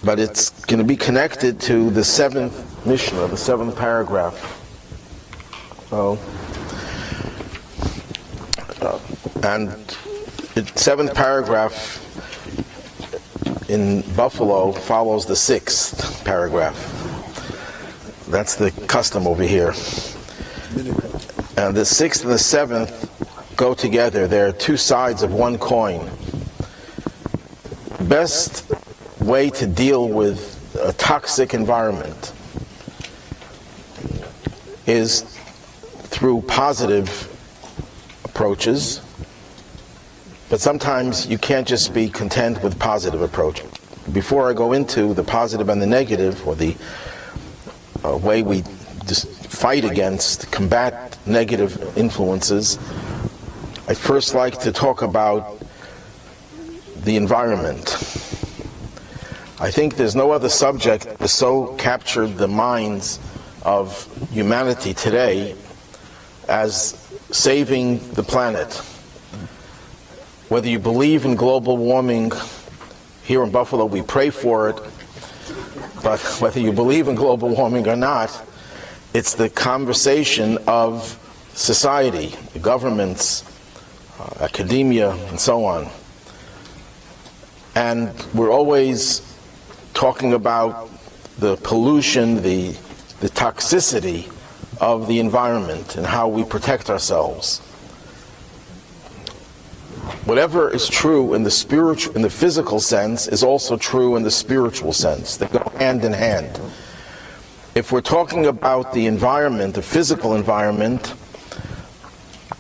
but it's going to be connected to the 7th Mishnah, the 7th paragraph. And the 7th paragraph in Buffalo follows the 6th paragraph. That's the custom over here. And the 6th and the 7th go together. They're two sides of one coin. Best way to deal with a toxic environment is through positive approaches, but sometimes you can't just be content with positive approach. Before I go into the positive and the negative, or the way we fight against, combat negative influences, I'd first like to talk about the environment. I think there's no other subject that so captured the minds of humanity today as saving the planet. Whether you believe in global warming, here in Buffalo we pray for it, but whether you believe in global warming or not, it's the conversation of society, the governments, academia, and so on. And we're always talking about the pollution, the toxicity of the environment and how we protect ourselves. Whatever is true in the physical sense is also true in the spiritual sense. They go hand in hand. If we're talking about the environment, the physical environment,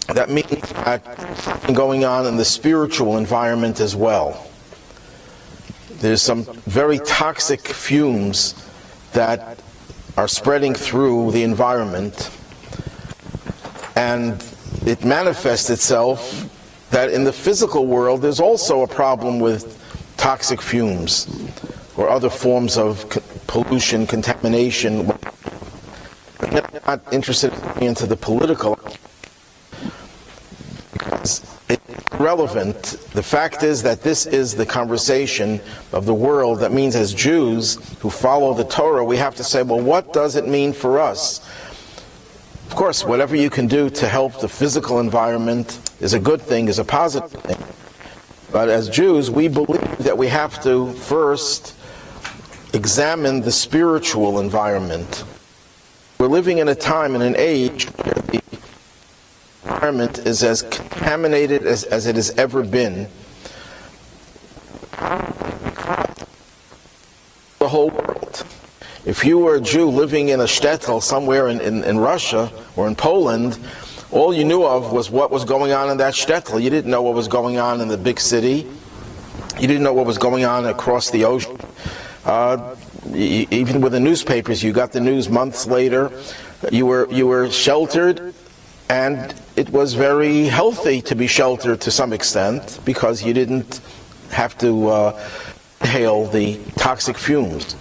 that means that something going on in the spiritual environment as well. There's some very toxic fumes that are spreading through the environment, and it manifests itself that in the physical world there's also a problem with toxic fumes or other forms of pollution, contamination. I'm not interested into the political because it's relevant. The fact is that this is the conversation of the world. That means as Jews who follow the Torah, we have to say, well, what does it mean for us? Of course, whatever you can do to help the physical environment is a good thing, is a positive thing. But as Jews, we believe that we have to first examine the spiritual environment. We're living in a time, in an age, where the environment is as contaminated as it has ever been. The whole world. If you were a Jew living in a shtetl somewhere in Russia or in Poland, all you knew of was what was going on in that shtetl. You didn't know what was going on in the big city. You didn't know what was going on across the ocean. Even with the newspapers, you got the news months later. You were sheltered, and it was very healthy to be sheltered to some extent because you didn't have to inhale the toxic fumes.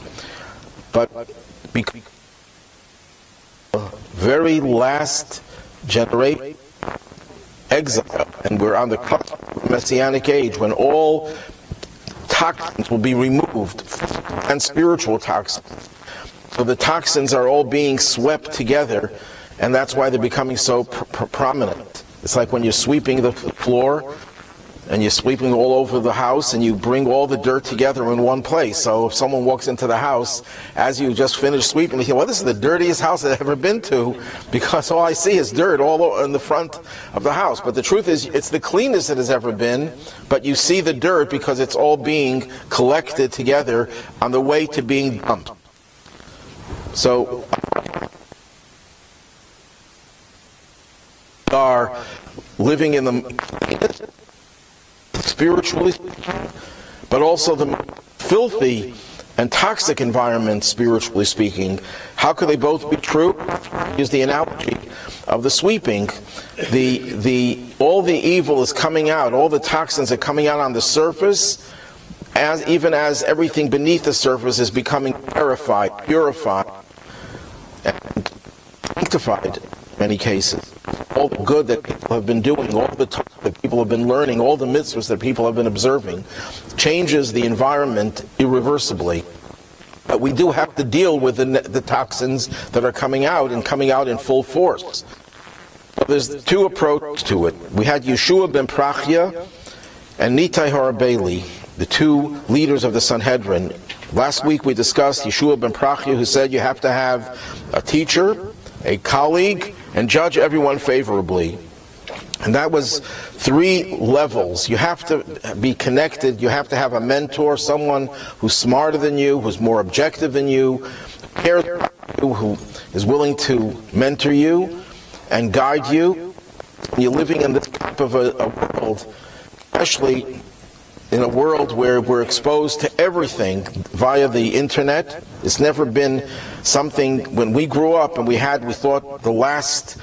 But because the very last generation exile, and we're on the cusp of the Messianic age when all toxins will be removed, and spiritual toxins. So the toxins are all being swept together, and that's why they're becoming so prominent. It's like when you're sweeping the floor, and you're sweeping all over the house, and you bring all the dirt together in one place. So if someone walks into the house, as you just finished sweeping, they think, well, this is the dirtiest house I've ever been to, because all I see is dirt all in the front of the house. But the truth is, it's the cleanest it has ever been, but you see the dirt because it's all being collected together on the way to being dumped. So, we are living in the spiritually, but also the filthy and toxic environment, spiritually speaking. How could they both be true? Use the analogy of the sweeping. All the evil is coming out, all the toxins are coming out on the surface, even as everything beneath the surface is becoming purified, and sanctified in many cases. All the good that people have been doing, all the Torah that people have been learning, all the mitzvahs that people have been observing, changes the environment irreversibly. But we do have to deal with the toxins that are coming out in full force. So there's two approaches to it. We had Yeshua ben Prachya and Nitai Harabeli, the two leaders of the Sanhedrin. Last week we discussed Yeshua ben Prachya, who said you have to have a teacher, a colleague, and judge everyone favorably. And that was 3 levels. You have to be connected. You have to have a mentor, someone who's smarter than you, who's more objective than you, cares about you, who is willing to mentor you and guide you. You're living in this type of a world, especially in a world where we're exposed to everything via the internet. It's never been something, when we grew up and we thought the last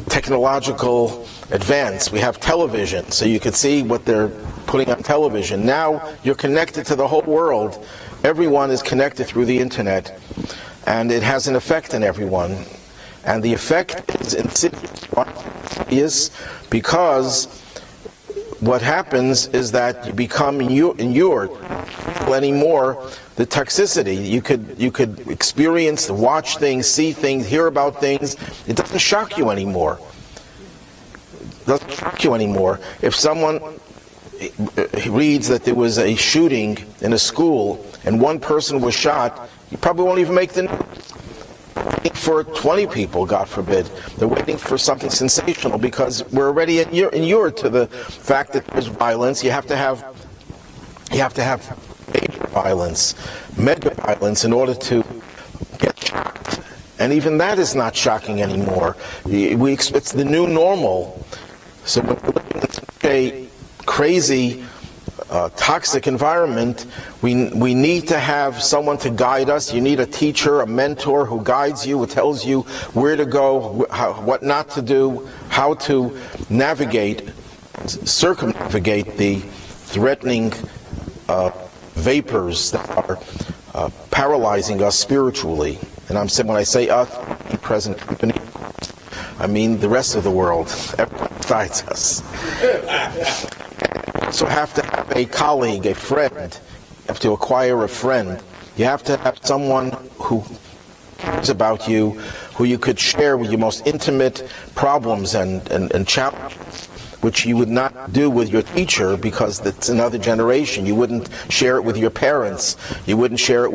technological advance. We have television, so you could see what they're putting on television. Now you're connected to the whole world. Everyone is connected through the internet, and it has an effect on everyone. And the effect is insidious because what happens is that you become inured anymore the toxicity. You could experience, watch things, see things, hear about things. It doesn't shock you anymore. It doesn't shock you anymore. If someone reads that there was a shooting in a school and one person was shot, you probably won't even make the news. Waiting for 20 people, God forbid. They're waiting for something sensational because we're already inured to the fact that there's violence. You have to have major violence, mega violence, in order to get shocked. And even that is not shocking anymore. It's the new normal. So when we're living in such a crazy, toxic environment, we need to have someone to guide us. You need a teacher, a mentor who guides you, who tells you where to go, what not to do, how to circumnavigate the threatening vapors that are paralyzing us spiritually. And when I say us, present company, I mean the rest of the world, everyone besides us. You also have to have a colleague, a friend. You have to acquire a friend. You have to have someone who cares about you, who you could share with your most intimate problems and challenges, which you would not do with your teacher because it's another generation. You wouldn't share it with your parents. You wouldn't share it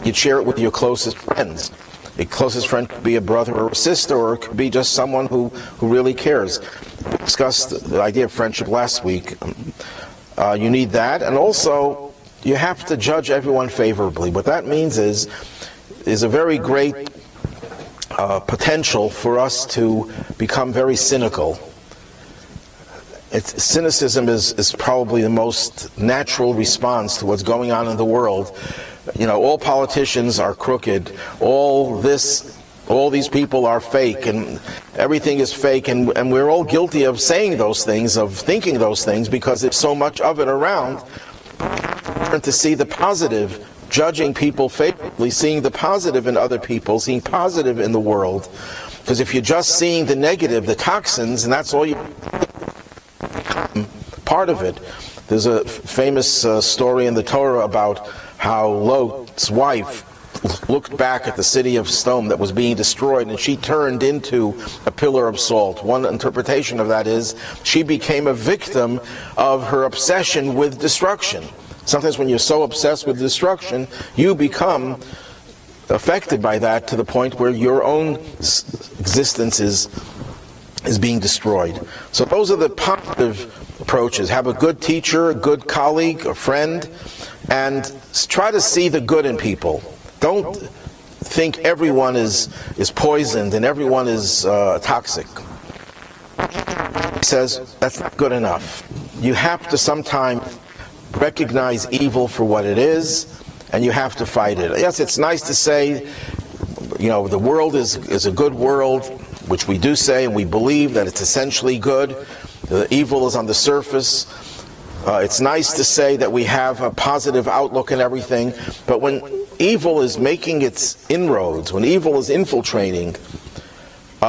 you'd share it with your closest friends. A closest friend could be a brother or a sister, or it could be just someone who really cares. We discussed the idea of friendship last week. You need that, and also you have to judge everyone favorably. What that means is a very great potential for us to become very cynical. Cynicism is probably the most natural response to what's going on in the world. All politicians are crooked. All these people are fake, and everything is fake, and we're all guilty of saying those things, of thinking those things, because there's so much of it around. To see the positive, judging people favorably, seeing the positive in other people, seeing positive in the world. Because if you're just seeing the negative, the toxins, and that's all you part of it. There's a famous story in the Torah about how Lot's wife looked back at the city of stone that was being destroyed, and she turned into a pillar of salt. One interpretation of that is she became a victim of her obsession with destruction. Sometimes when you're so obsessed with destruction, you become affected by that to the point where your own existence is being destroyed. So those are the positive approaches. Have a good teacher, a good colleague, a friend, and try to see the good in people. Don't think everyone is poisoned and everyone is toxic. He says that's not good enough. You have to sometimes recognize evil for what it is, and you have to fight it. Yes, it's nice to say, the world is a good world, which we do say, and we believe that it's essentially good. The evil is on the surface. It's nice to say that we have a positive outlook and everything, but when evil is making its inroads, when evil is infiltrating,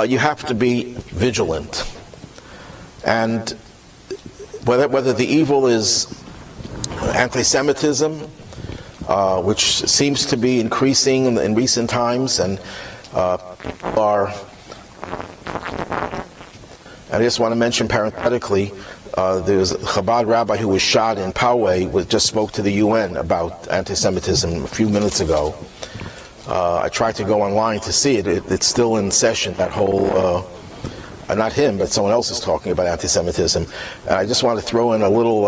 you have to be vigilant. And whether the evil is anti-Semitism, which seems to be increasing in recent times, and I just want to mention parenthetically, there's a Chabad rabbi who was shot in Poway, just spoke to the UN about anti-Semitism a few minutes ago. I tried to go online to see it. It's still in session, that whole, not him, but someone else is talking about anti-Semitism. And I just want to throw in a little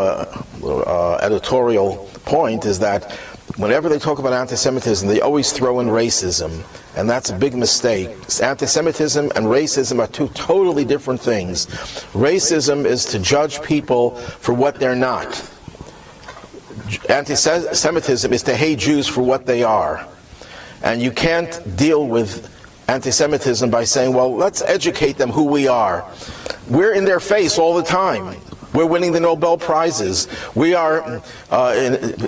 editorial point, is that whenever they talk about anti-Semitism, they always throw in racism. And that's a big mistake. Anti-Semitism and racism are two totally different things. Racism is to judge people for what they're not. Anti-Semitism is to hate Jews for what they are. And you can't deal with anti-Semitism by saying, well, let's educate them who we are. We're in their face all the time. We're winning the Nobel Prizes. We are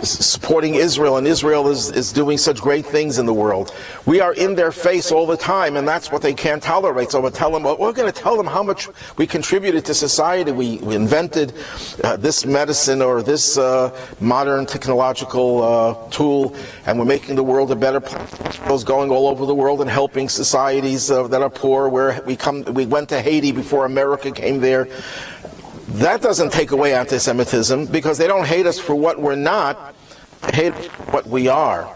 supporting Israel, and Israel is doing such great things in the world. We are in their face all the time, and that's what they can't tolerate. So we're going to tell them how much we contributed to society. We invented this medicine or this modern technological tool, and we're making the world a better place. Going all over the world and helping societies that are poor. We went to Haiti before America came there. That doesn't take away anti-Semitism, because they don't hate us for what we're not, they hate what we are.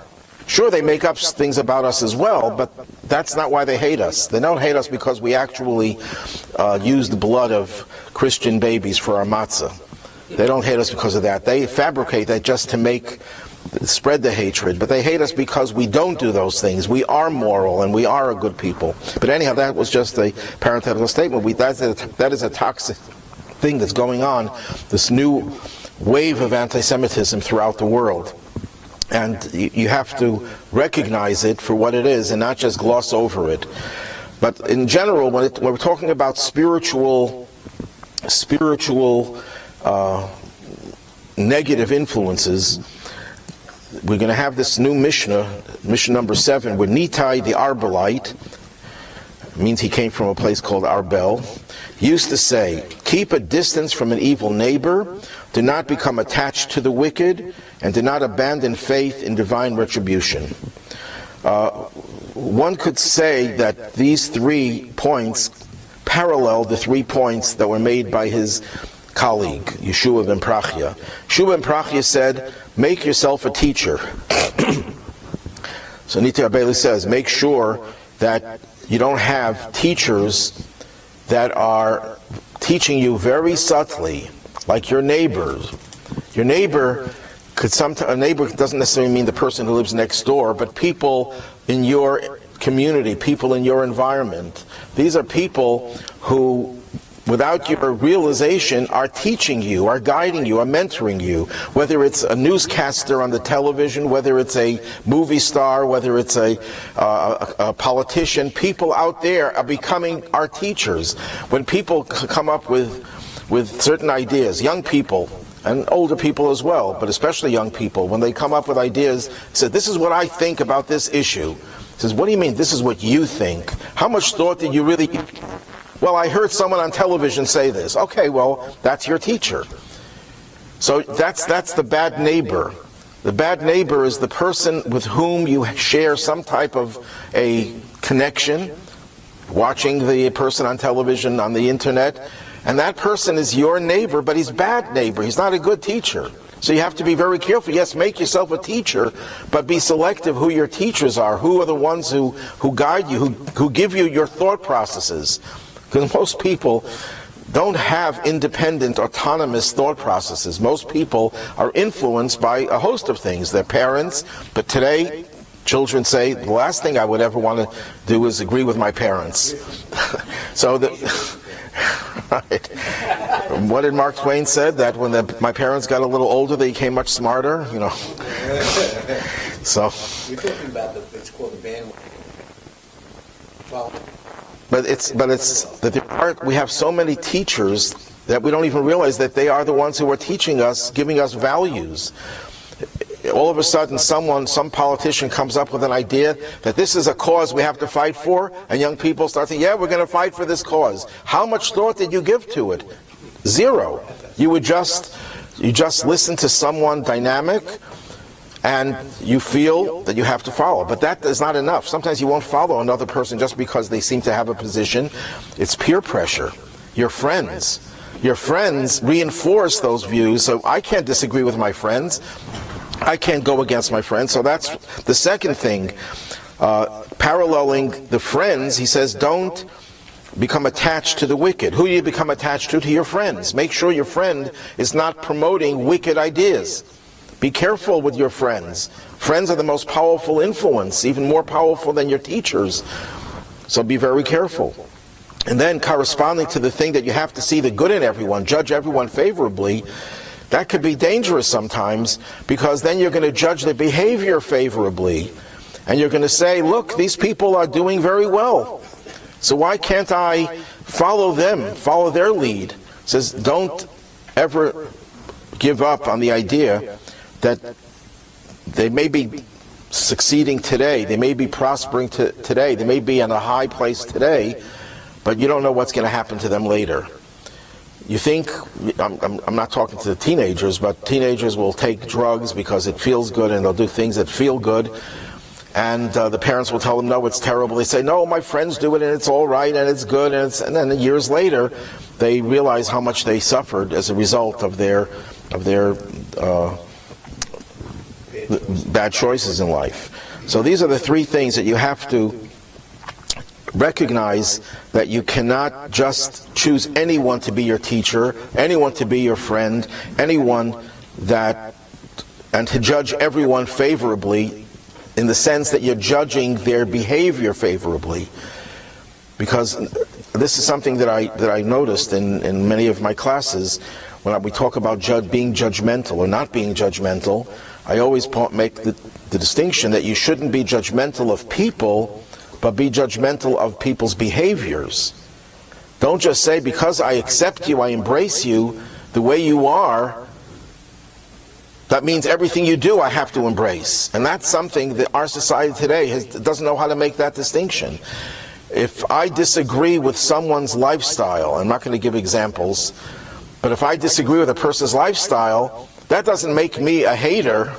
Sure, they make up things about us as well, but that's not why they hate us. They don't hate us because we actually use the blood of Christian babies for our matzah. They don't hate us because of that. They fabricate that just to spread the hatred, but they hate us because we don't do those things. We are moral and we are a good people. But anyhow, that was just a parenthetical statement. That is a toxic thing that's going on, this new wave of anti-Semitism throughout the world. And you have to recognize it for what it is and not just gloss over it. But in general, when we're talking about spiritual negative influences, we're going to have this new Mishnah number 7, where Nitai the Arbelite, means he came from a place called Arbel, used to say, keep a distance from an evil neighbor, do not become attached to the wicked, and do not abandon faith in divine retribution. One could say that these 3 points parallel the 3 points that were made by his colleague, Yeshua ben Prachya. Yeshua ben Prachya said, make yourself a teacher. So Niti Abeli says, make sure that you don't have teachers that are teaching you very subtly, like your neighbors. Your neighbor a neighbor doesn't necessarily mean the person who lives next door, but people in your community, people in your environment. These are people who, without your realization, are teaching you, are guiding you, are mentoring you. Whether it's a newscaster on the television, whether it's a movie star, whether it's a politician, people out there are becoming our teachers. When people come up with certain ideas, young people, and older people as well, but especially young people, when they come up with ideas, say, this is what I think about this issue. Says, what do you mean, this is what you think? How much thought did you really... Well, I heard someone on television say this. Okay, well, that's your teacher. So that's the bad neighbor. The bad neighbor is the person with whom you share some type of a connection, watching the person on television, on the internet, and that person is your neighbor, but he's a bad neighbor. He's not a good teacher. So you have to be very careful. Yes, make yourself a teacher, but be selective who your teachers are. Who are the ones who guide you, who give you your thought processes. Because most people don't have independent, autonomous thought processes. Most people are influenced by a host of things. Their parents, but today, children say, the last thing I would ever want to do is agree with my parents. So right. What did Mark Twain said? That when my parents got a little older, they became much smarter, you know. So. You're talking about it's called the bandwagon. Well. But we have so many teachers that we don't even realize that they are the ones who are teaching us, giving us values. All of a sudden, some politician comes up with an idea that this is a cause we have to fight for, and young people start saying, yeah, we're going to fight for this cause. How much thought did you give to it? Zero. You just listen to someone dynamic, and you feel that you have to follow. But that is not enough. Sometimes you won't follow another person just because they seem to have a position. It's peer pressure. Your friends reinforce those views, so I can't disagree with my friends. I can't go against my friends. So that's the second thing. Paralleling the friends, he says, don't become attached to the wicked. Who do you become attached to? To your friends. Make sure your friend is not promoting wicked ideas. Be careful with your friends. Friends are the most powerful influence, even more powerful than your teachers. So be very careful. And then corresponding to the thing that you have to see the good in everyone, judge everyone favorably, that could be dangerous sometimes, because then you're going to judge their behavior favorably. And you're going to say, look, these people are doing very well. So why can't I follow them, follow their lead? It says, don't ever give up on the idea that they may be succeeding today, they may be prospering today, they may be in a high place today, but you don't know what's going to happen to them later. You think, I'm not talking to the teenagers, but teenagers will take drugs because it feels good, and they'll do things that feel good, and the parents will tell them, no, it's terrible. They say, no, my friends do it, and it's all right, and it's good, and then years later, they realize how much they suffered as a result of their bad choices in life. So these are the three things that you have to recognize, that you cannot just choose anyone to be your teacher, anyone to be your friend, and to judge everyone favorably, in the sense that you're judging their behavior favorably. Because this is something that I noticed in many of my classes, when we talk about being judgmental or not being judgmental. I always make the distinction that you shouldn't be judgmental of people, but be judgmental of people's behaviors. Don't just say, because I accept you, I embrace you the way you are, that means everything you do I have to embrace. And that's something that our society today doesn't know how to make that distinction. If I disagree with someone's lifestyle, I'm not going to give examples, but if I disagree with a person's lifestyle, that doesn't make me a hater.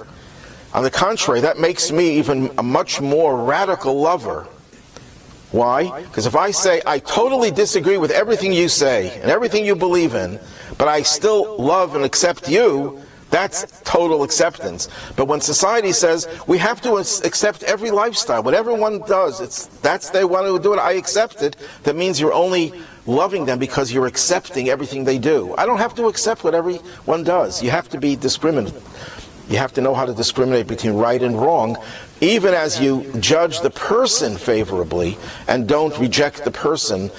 On the contrary, that makes me even a much more radical lover. Why? Because if I say, I totally disagree with everything you say and everything you believe in, but I still love and accept you, that's total acceptance. But when society says, we have to accept every lifestyle, what everyone does, they want to do it, I accept it, that means you're only loving them because you're accepting everything they do. I don't have to accept what everyone does. You have to be discriminate. You have to know how to discriminate between right and wrong, even as you judge the person favorably and don't reject the person.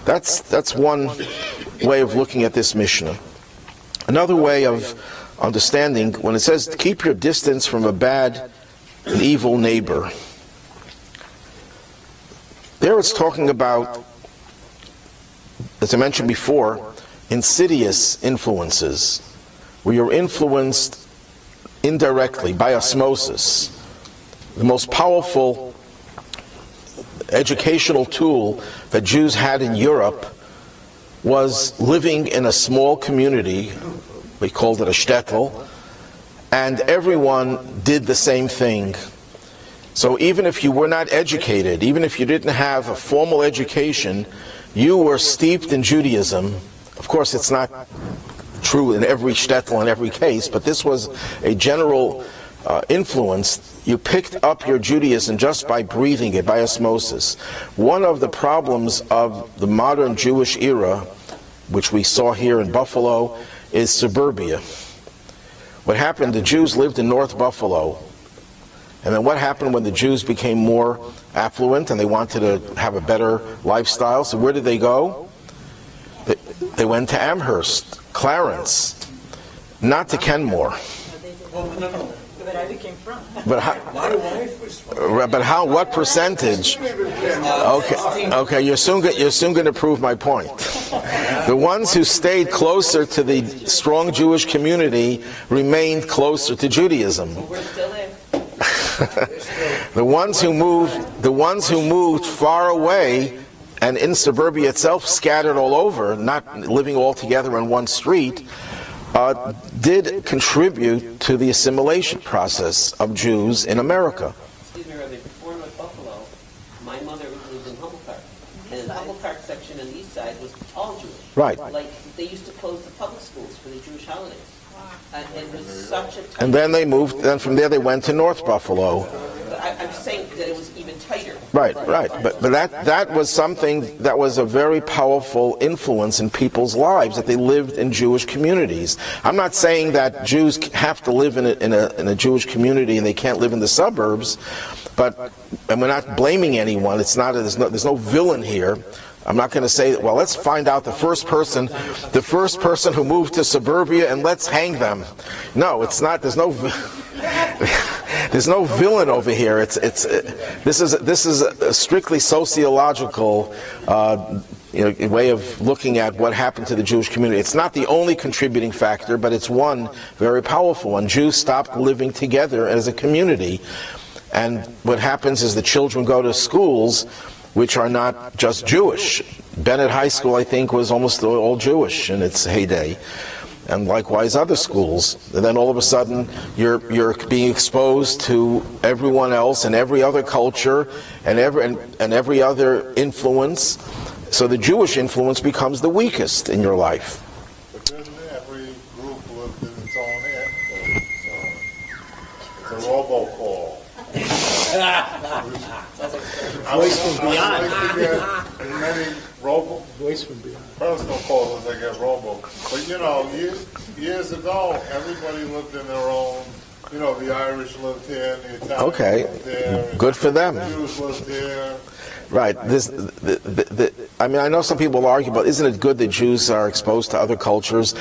That's one way of looking at this Mishnah. Another way of understanding, when it says keep your distance from a bad and evil neighbor, there it's talking about, as I mentioned before, insidious influences, where you're influenced indirectly by osmosis. The most powerful educational tool that Jews had in Europe was living in a small community, we called it a shtetl, and everyone did the same thing. So even if you were not educated, even if you didn't have a formal education, you were steeped in Judaism. Of course, it's not true in every shtetl, in every case, but this was a general influence. You picked up your Judaism just by breathing it, by osmosis. One of the problems of the modern Jewish era, which we saw here in Buffalo, is suburbia. What happened, the Jews lived in North Buffalo, and then what happened when the Jews became more affluent and they wanted to have a better lifestyle? So where did they go? They went to Amherst, Clarence, not to Kenmore. But I became from. But how? What percentage? Okay. You're soon going to prove my point. The ones who stayed closer to the strong Jewish community remained closer to Judaism. We're still in. The ones who moved far away and in suburbia itself, scattered all over, not living all together in one street, did contribute to the assimilation process of Jews in America. Excuse me, Rabbi, before North Buffalo, my mother lived in Humboldt Park. And in the Humboldt Park section on the east side was all Jewish. Right. Like, they used to close the public schools for the Jewish holidays. And it was such a tight... And then they moved, then from there they went to North Buffalo. But I'm saying that it was even tighter. Right. But that was something that was a very powerful influence in people's lives, that they lived in Jewish communities. I'm not saying that Jews have to live in a Jewish community and they can't live in the suburbs, and we're not blaming anyone. There's no villain here. I'm not going to say, well, let's find out the first person who moved to suburbia and let's hang them. No, it's not. There's no villain over here. This is a strictly sociological way of looking at what happened to the Jewish community. It's not the only contributing factor, but it's one very powerful one. Jews stopped living together as a community, and what happens is the children go to schools which are not just Jewish. Bennett High School, I think, was almost all Jewish in its heyday, and likewise other schools. And then all of a sudden, you're being exposed to everyone else and every other culture and every other influence. So the Jewish influence becomes the weakest in your life. But then every group lived in its own area. So it's a robocall. Voice from beyond. I get as many Voice from beyond. personal calls as I get robo. But years ago, everybody lived in their own. The Irish lived here, and the Italians lived there. Good for them. The Jews lived here. Right. I know some people will argue, but isn't it good that Jews are exposed to other cultures?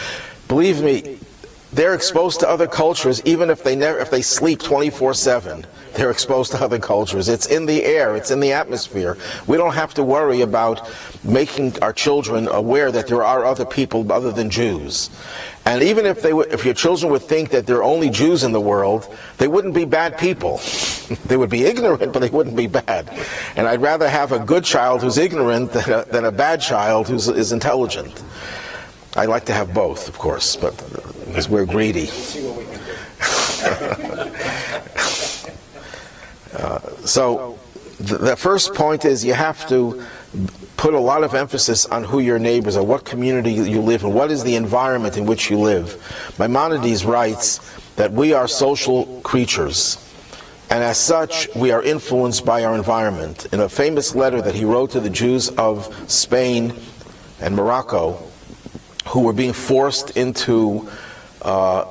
Believe me, they're exposed to other cultures even if they sleep 24/7. They're exposed to other cultures. It's in the air. It's in the atmosphere. We don't have to worry about making our children aware that there are other people other than Jews. And even if your children would think that there are only Jews in the world, they wouldn't be bad people. They would be ignorant, but they wouldn't be bad. And I'd rather have a good child who's ignorant than a bad child who is intelligent. I'd like to have both, of course, but because we're greedy. So the first point is you have to put a lot of emphasis on who your neighbors are, what community you live in, what is the environment in which you live. Maimonides writes that we are social creatures, and as such we are influenced by our environment. In a famous letter that he wrote to the Jews of Spain and Morocco, who were being forced into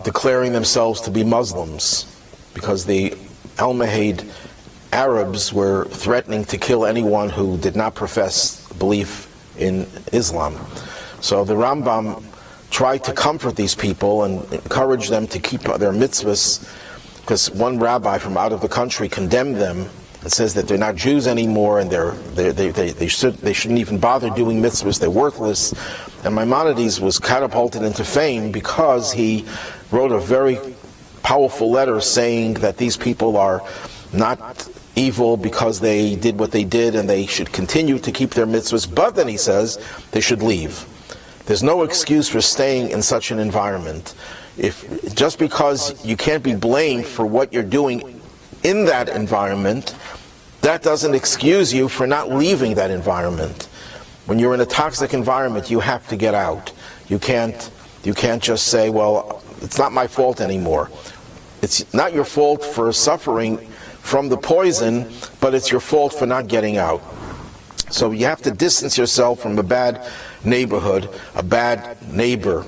declaring themselves to be Muslims, because the Almohade Arabs were threatening to kill anyone who did not profess belief in Islam. So the Rambam tried to comfort these people and encourage them to keep their mitzvahs, because one rabbi from out of the country condemned them and says that they're not Jews anymore and they shouldn't even bother doing mitzvahs, they're worthless. And Maimonides was catapulted into fame because he wrote a very powerful letter saying that these people are not evil because they did what they did and they should continue to keep their mitzvahs, but then he says they should leave. There's no excuse for staying in such an environment. Just because you can't be blamed for what you're doing in that environment, that doesn't excuse you for not leaving that environment. When you're in a toxic environment, you have to get out. You can't just say, well, it's not my fault anymore. It's not your fault for suffering from the poison, but it's your fault for not getting out. So you have to distance yourself from a bad neighborhood, a bad neighbor,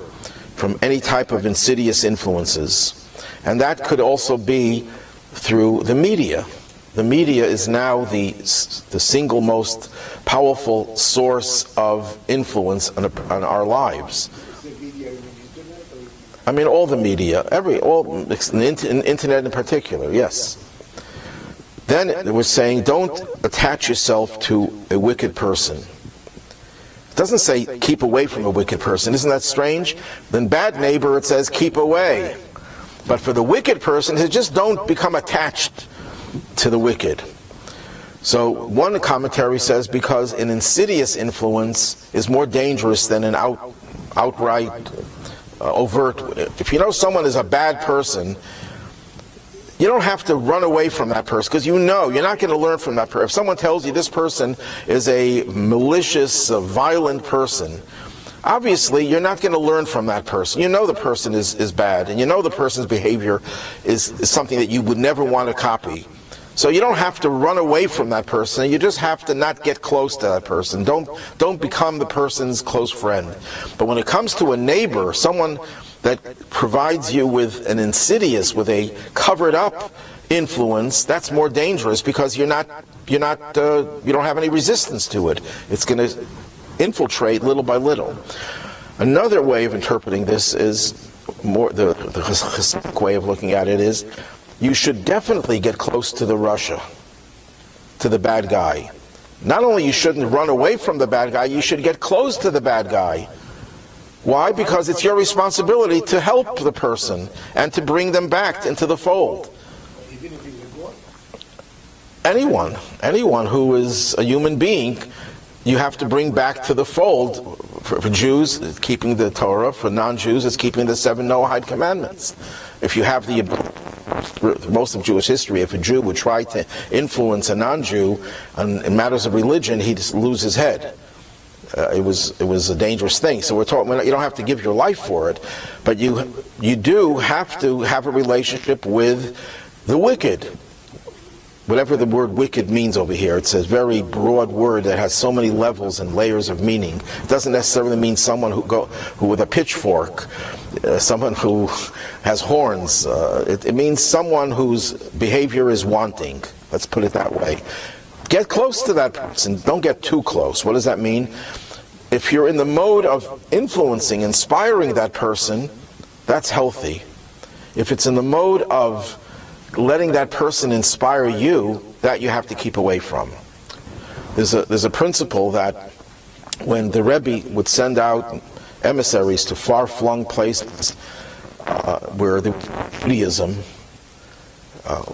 from any type of insidious influences. And that could also be through the media. The media is now the single most powerful source of influence on our lives. I mean, all the media, internet in particular, yes. Then it was saying, don't attach yourself to a wicked person. It doesn't say keep away from a wicked person. Isn't that strange? Then bad neighbor, it says keep away. But for the wicked person, it says just don't become attached to the wicked. So one commentary says because an insidious influence is more dangerous than an outright overt. If you know someone is a bad person, you don't have to run away from that person, because you know you're not going to learn from that person. If someone tells you this person is a malicious, violent person, obviously you're not going to learn from that person. You know the person is bad, and you know the person's behavior is something that you would never want to copy. So you don't have to run away from that person. You just have to not get close to that person. Don't become the person's close friend. But when it comes to a neighbor, someone that provides you with an insidious, with a covered up influence, that's more dangerous, because you don't have any resistance to it. It's going to infiltrate little by little. Another way of interpreting this is more the Hasidic way of looking at it is, you should definitely get close to the Russia, to the bad guy. Not only you shouldn't run away from the bad guy, you should get close to the bad guy. Why? Because it's your responsibility to help the person and to bring them back into the fold. Even if he's a God? Anyone who is a human being, you have to bring back to the fold. For Jews, it's keeping the Torah. For non-Jews, it's keeping the 7 Noahide commandments. If you have most of Jewish history, if a Jew would try to influence a non-Jew in matters of religion, he'd lose his head. It was a dangerous thing. So we're talking. You don't have to give your life for it, but you do have to have a relationship with the wicked. Whatever the word wicked means over here, it's a very broad word that has so many levels and layers of meaning. It doesn't necessarily mean someone who with a pitchfork, someone who has horns. It means someone whose behavior is wanting. Let's put it that way. Get close to that person. Don't get too close. What does that mean? If you're in the mode of influencing, inspiring that person, that's healthy. If it's in the mode of letting that person inspire you, that you have to keep away from. There's a principle that when the Rebbe would send out emissaries to far-flung places where there was Judaism,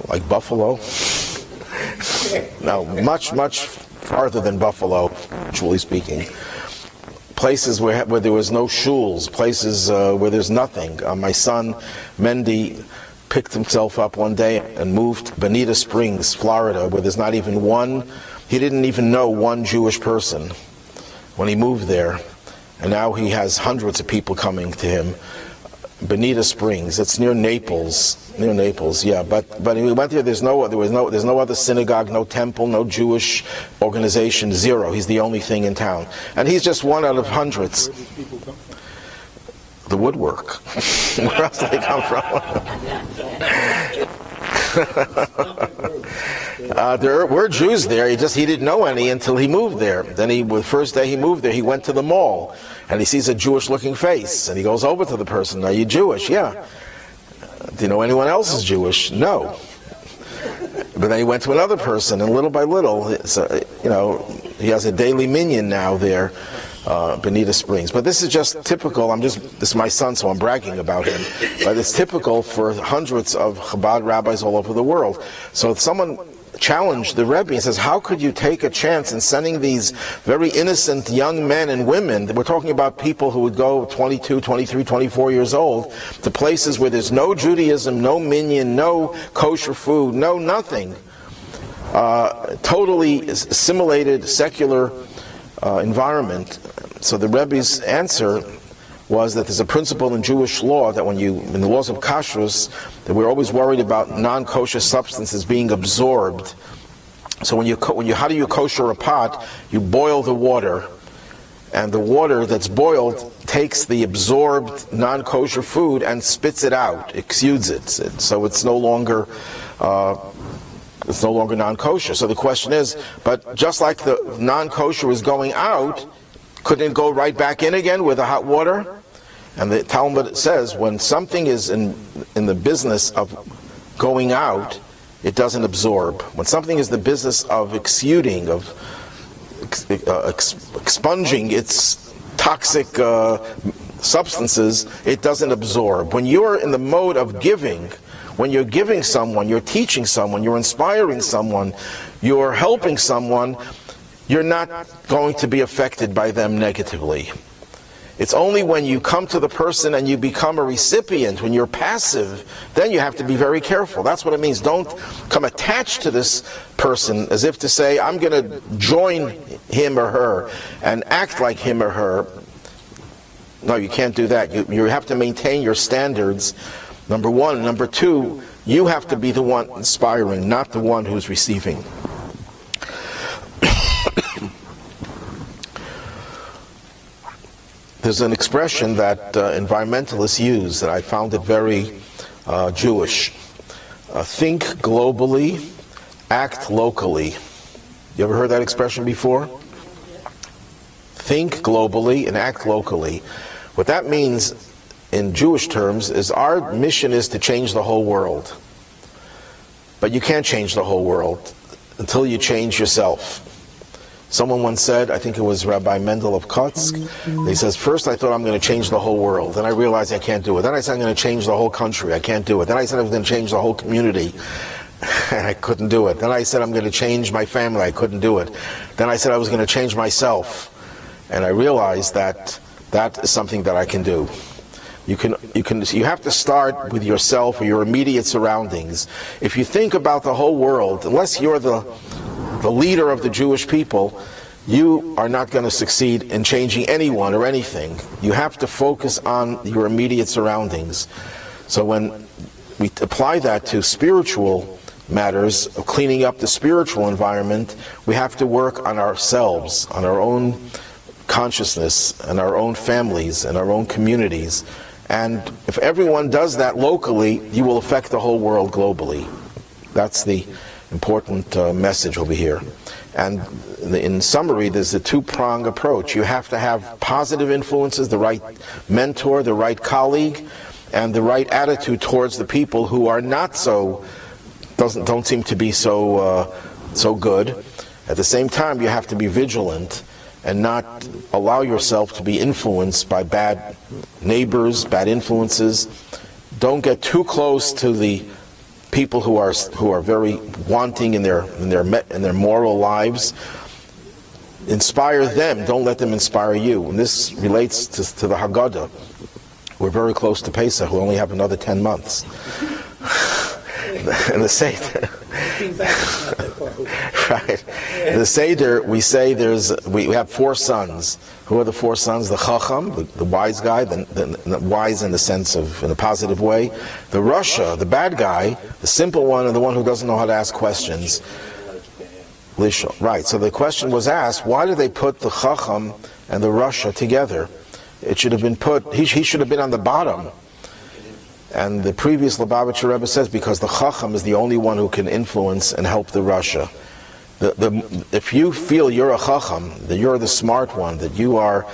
like Buffalo, now much farther than Buffalo, actually speaking, places where there was no shuls, places where there's nothing. My son, Mendy, picked himself up one day and moved to Bonita Springs, Florida, where there's not even one, he didn't even know one Jewish person when he moved there. And now he has hundreds of people coming to him. Bonita Springs, it's near Naples, yeah. But when we went there, there's no other synagogue, no temple, no Jewish organization, zero. He's the only thing in town. And he's just one out of hundreds. Where do these people come from? The woodwork. Where else do they come from? There were Jews there. He didn't know any until he moved there. Then the first day he moved there, he went to the mall and he sees a Jewish-looking face, and he goes over to the person. Are you Jewish? Yeah. Do you know anyone else is Jewish? No. But then he went to another person, and little by little, he has a daily minyan now there. Bonita Springs. But this is just typical. This is my son, so I'm bragging about him. But it's typical for hundreds of Chabad rabbis all over the world. So if someone challenged the Rebbe and says, how could you take a chance in sending these very innocent young men and women, we're talking about people who would go 22, 23, 24 years old, to places where there's no Judaism, no minyan, no kosher food, no nothing. Totally assimilated, secular environment. So the Rebbe's answer was that there's a principle in Jewish law that in the laws of kashrus, that we're always worried about non-kosher substances being absorbed. So how do you kosher a pot? You boil the water, and the water that's boiled takes the absorbed non-kosher food and spits it out, exudes it. So it's no longer non-kosher. So the question is, but just like the non-kosher is going out, couldn't it go right back in again with the hot water? And the Talmud says when something is in the business of going out, it doesn't absorb. When something is the business of exuding, of expunging its toxic substances, it doesn't absorb. When you're in the mode of giving, when you're giving someone, you're teaching someone, you're inspiring someone, you're helping someone, you're not going to be affected by them negatively. It's only when you come to the person and you become a recipient, when you're passive, then you have to be very careful. That's what it means. Don't come attached to this person as if to say, I'm going to join him or her and act like him or her. No, you can't do that. You have to maintain your standards, number one. Number two, you have to be the one inspiring, not the one who's receiving. There's an expression that environmentalists use that I found it very Jewish. Think globally, act locally. You ever heard that expression before? Think globally and act locally. What that means in Jewish terms is our mission is to change the whole world. But you can't change the whole world until you change yourself. Someone once said, I think it was Rabbi Mendel of Kotsk, he says, first I thought I'm going to change the whole world. Then I realized I can't do it. Then I said I'm going to change the whole country. I can't do it. Then I said I was going to change the whole community. And I couldn't do it. Then I said I'm going to change my family. I couldn't do it. Then I said I was going to change myself. And I realized that that is something that I can do. You have to start with yourself or your immediate surroundings. If you think about the whole world, unless you're the leader of the Jewish people, you are not going to succeed in changing anyone or anything. You have to focus on your immediate surroundings. So when we apply that to spiritual matters, of cleaning up the spiritual environment, we have to work on ourselves, on our own consciousness, and our own families, and our own communities. And if everyone does that locally, you will affect the whole world globally. That's the important message over here. And in summary, there's a two-pronged approach. You have to have positive influences, the right mentor, the right colleague, and the right attitude towards the people who are not don't seem to be so good. At the same time, you have to be vigilant and not allow yourself to be influenced by bad neighbors, bad influences. Don't get too close to the people who are very wanting in their moral lives. Inspire them. Don't let them inspire you. And this relates to the Haggadah. We're very close to Pesach. We only have another 10 months. And the Seder, right? The Seder, we say we have 4 sons. Who are the 4 sons? The Chacham, the wise guy, the wise in the sense of, in a positive way. The Rasha, the bad guy, the simple one, and the one who doesn't know how to ask questions. Right, so the question was asked, why did they put the Chacham and the Rasha together? It should have been he should have been on the bottom. And the previous Lubavitcher Rebbe says, because the Chacham is the only one who can influence and help the Rasha. If you feel you're a Chacham, that you're the smart one, that you are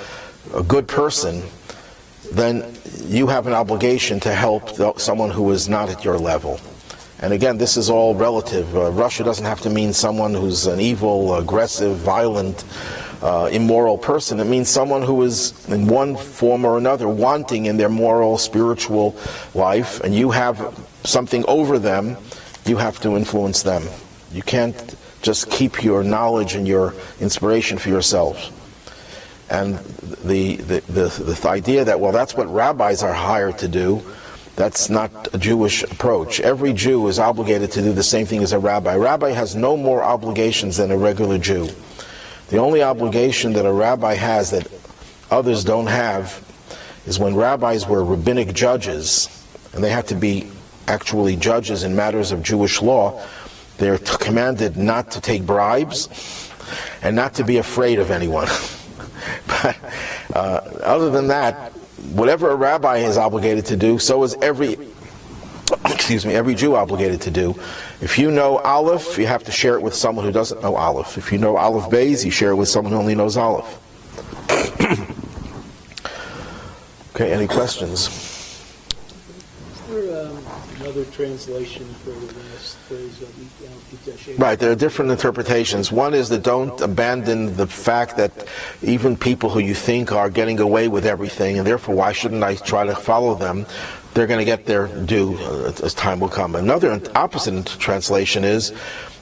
a good person, then you have an obligation to help someone who is not at your level. And again, this is all relative. Rasha doesn't have to mean someone who's an evil, aggressive, violent, immoral person. It means someone who is in one form or another wanting in their moral, spiritual life, and you have something over them. You have to influence them. You can't just keep your knowledge and your inspiration for yourself. And the idea that, well, that's what rabbis are hired to do, that's not a Jewish approach. Every Jew is obligated to do the same thing as a rabbi. A rabbi has no more obligations than a regular Jew. The only obligation that a rabbi has that others don't have is when rabbis were rabbinic judges, and they had to be actually judges in matters of Jewish law, they're commanded not to take bribes and not to be afraid of anyone. But other than that, whatever a rabbi is obligated to do, so is every Jew obligated to do. If you know Aleph, you have to share it with someone who doesn't know Aleph. If you know Aleph Beis, you share it with someone who only knows Aleph. Okay, any questions? Is there another translation for the last phrase of Right, there are different interpretations. One is that don't abandon the fact that even people who you think are getting away with everything, and therefore why shouldn't I try to follow them? They're going to get their due as time will come. Another opposite translation is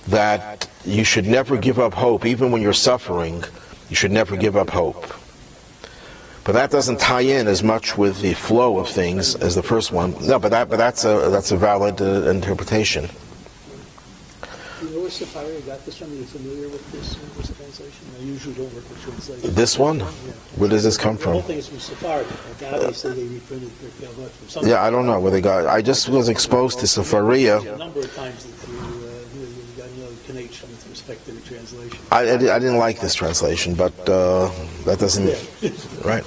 that you should never give up hope. Even when you're suffering, you should never give up hope. But that doesn't tie in as much with the flow of things as the first one. No, but that's a valid interpretation. You know where Sapphira got this from? Are you familiar with this translation? I usually don't work with translations. This one? Yeah. Where does this come The whole from? thing is from Sapphira. Like obviously they reprinted Pirkei Avot from something. Yeah, I don't know where they got it. I just was exposed to Sepharia. A number of times that you got another connection with respect to the translation. I didn't like this translation, but that doesn't... Right.